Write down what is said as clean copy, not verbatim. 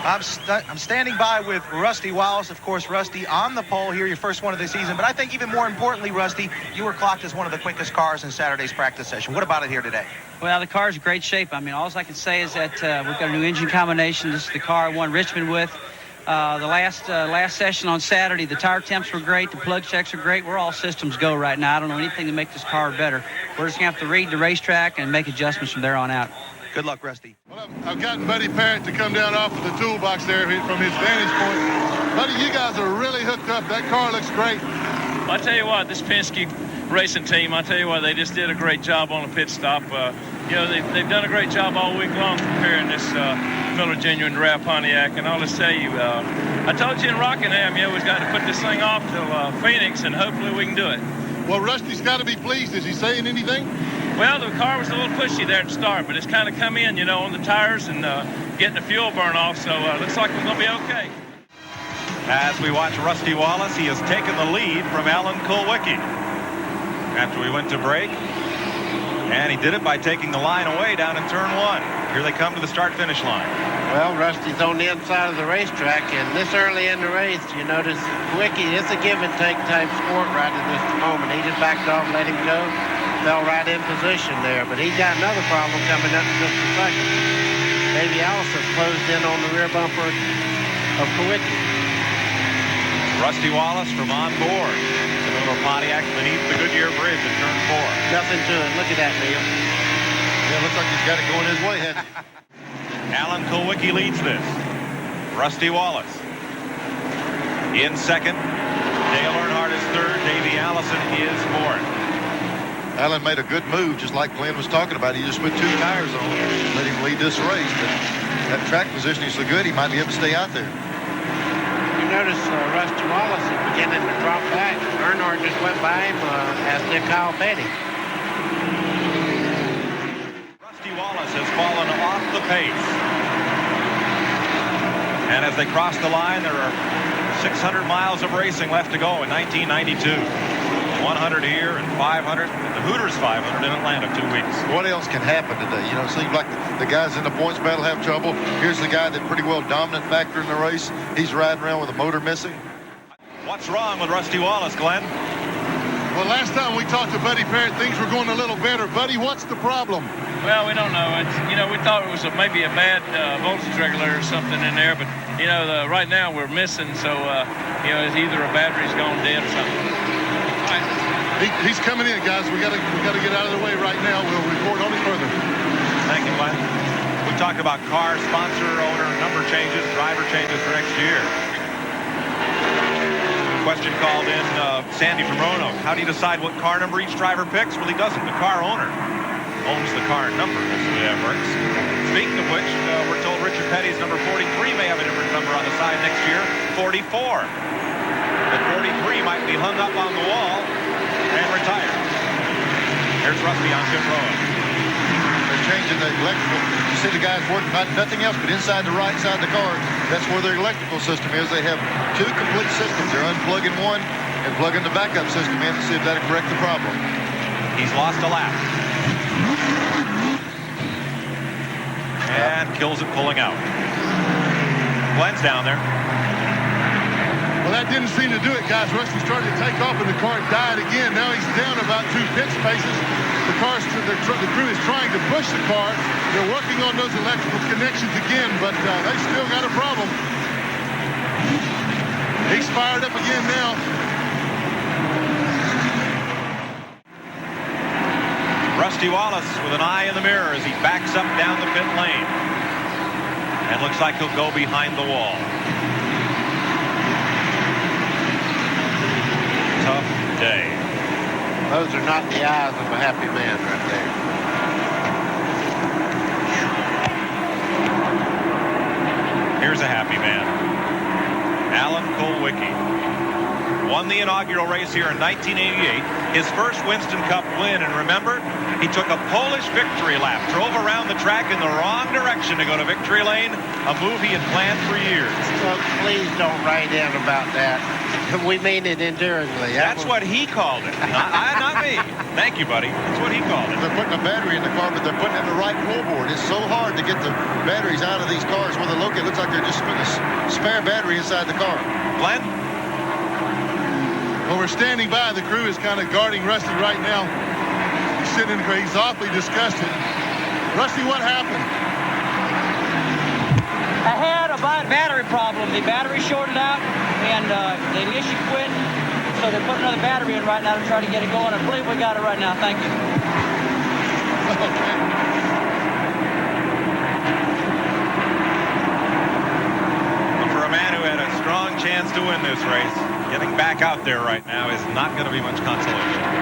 I'm standing by with Rusty Wallace. Of course, Rusty, on the pole here, your first one of the season. But I think even more importantly, Rusty, you were clocked as one of the quickest cars in Saturday's practice session. What about it here today? Well, the car's in great shape. I mean, all I can say is that we've got a new engine combination. This is the car I won Richmond with. The last session on Saturday, the tire temps were great. The plug checks are great. We're all systems go right now. I don't know anything to make this car better. We're just going to have to read the racetrack and make adjustments from there on out. Good luck, Rusty. Well, I've gotten Buddy Parrott to come down off of the toolbox there from his vantage point. Buddy, you guys are really hooked up. That car looks great. Well, I tell you what, this Penske racing team, I tell you what, they just did a great job on the pit stop. They've done a great job all week long preparing this Miller Genuine Draft Pontiac. And I'll just tell you, I told you in Rockingham, we've got to put this thing off till Phoenix, and hopefully we can do it. Well, Rusty's got to be pleased. Is he saying anything? Well, the car was a little pushy there to start, but it's kind of come in, on the tires and getting the fuel burn off, so looks like we're going to be okay. As we watch Rusty Wallace, he has taken the lead from Alan Kulwicki after we went to break, and he did it by taking the line away down in turn one. Here they come to the start-finish line. Well, Rusty's on the inside of the racetrack, and this early in the race, you notice Kulwicki, it's a give-and-take type sport right at this moment. He just backed off, let him go. Fell right in position there, but he's got another problem coming up in just a second. Davey Allison closed in on the rear bumper of Kulwicki. Rusty Wallace from on board. The little Pontiac beneath the Goodyear Bridge in turn 4. Nothing to it. Look at that, Neil. Yeah, looks like he's got it going his way. Alan Kulwicki leads this. Rusty Wallace in second. Dale Earnhardt is third. Davey Allison is fourth. Alan made a good move, just like Glenn was talking about. He just put 2 tires on and let him lead this race. But that track positioning is so good, he might be able to stay out there. You notice Rusty Wallace is beginning to drop back. Earnhardt just went by him, as did Kyle Petty. Rusty Wallace has fallen off the pace. And as they cross the line, there are 600 miles of racing left to go in 1992. 100 here and 500 at the Hooters 500 in Atlanta 2 weeks. What else can happen today? It seems like the guys in the points battle have trouble. Here's the guy that pretty well dominant factor in the race. He's riding around with a motor missing. What's wrong with Rusty Wallace, Glenn? Well, last time we talked to Buddy Parrott, things were going a little better. Buddy, what's the problem? Well, we don't know. We thought it was maybe a bad voltage regulator or something in there, but right now we're missing, so it's either a battery's gone dead or something. He's coming in, guys. We gotta get out of the way right now. We'll report on it further. Thank you, Glenn. We talked about car, sponsor, owner, number changes, driver changes for next year. Question called in, Sandy from Roanoke. How do you decide what car number each driver picks? Well, he doesn't. The car owner owns the car number. That's the way that works. Speaking of which, we're told Richard Petty's number 43 may have a different number on the side next year, 44. But 43 might be hung up on the wall and retired. Here's Rusty on pit road. They're changing the electrical. You see the guys working nothing else but inside the right side of the car. That's where their electrical system is. They have 2 complete systems. They're unplugging one and plugging the backup system in to see if that'll correct the problem. He's lost a lap. And kills it pulling out. Glenn's down there. Well, that didn't seem to do it, guys. Rusty started to take off, and the car died again. Now he's down about 2 pit spaces. The crew is trying to push the car. They're working on those electrical connections again, but they still got a problem. He's fired up again now. Rusty Wallace with an eye in the mirror as he backs up down the pit lane. And looks like he'll go behind the wall. Tough day. Those are not the eyes of a happy man right there. Here's a happy man. Alan Kulwicki won the inaugural race here in 1988. his first Winston Cup win. And remember, he took a Polish victory lap, drove around the track in the wrong direction to go to victory lane, a move he had planned for years. Folks, please don't write in about that. We mean it endearingly. That's what he called it, not me. Thank you, buddy. That's what he called it. They're putting a battery in the car, but they're putting it in the right floorboard. It's so hard to get the batteries out of these cars where they locate. It looks like they're just putting a spare battery inside the car. Glenn? Well, we're standing by. The crew is kind of guarding Rusty right now. He's sitting in the car. He's awfully disgusted. Rusty, what happened? I had a battery problem. The battery shorted out, and the ignition quit. So they put another battery in right now to try to get it going. I believe we got it right now. Thank you. For a man who had a strong chance to win this race, getting back out there right now is not going to be much consolation.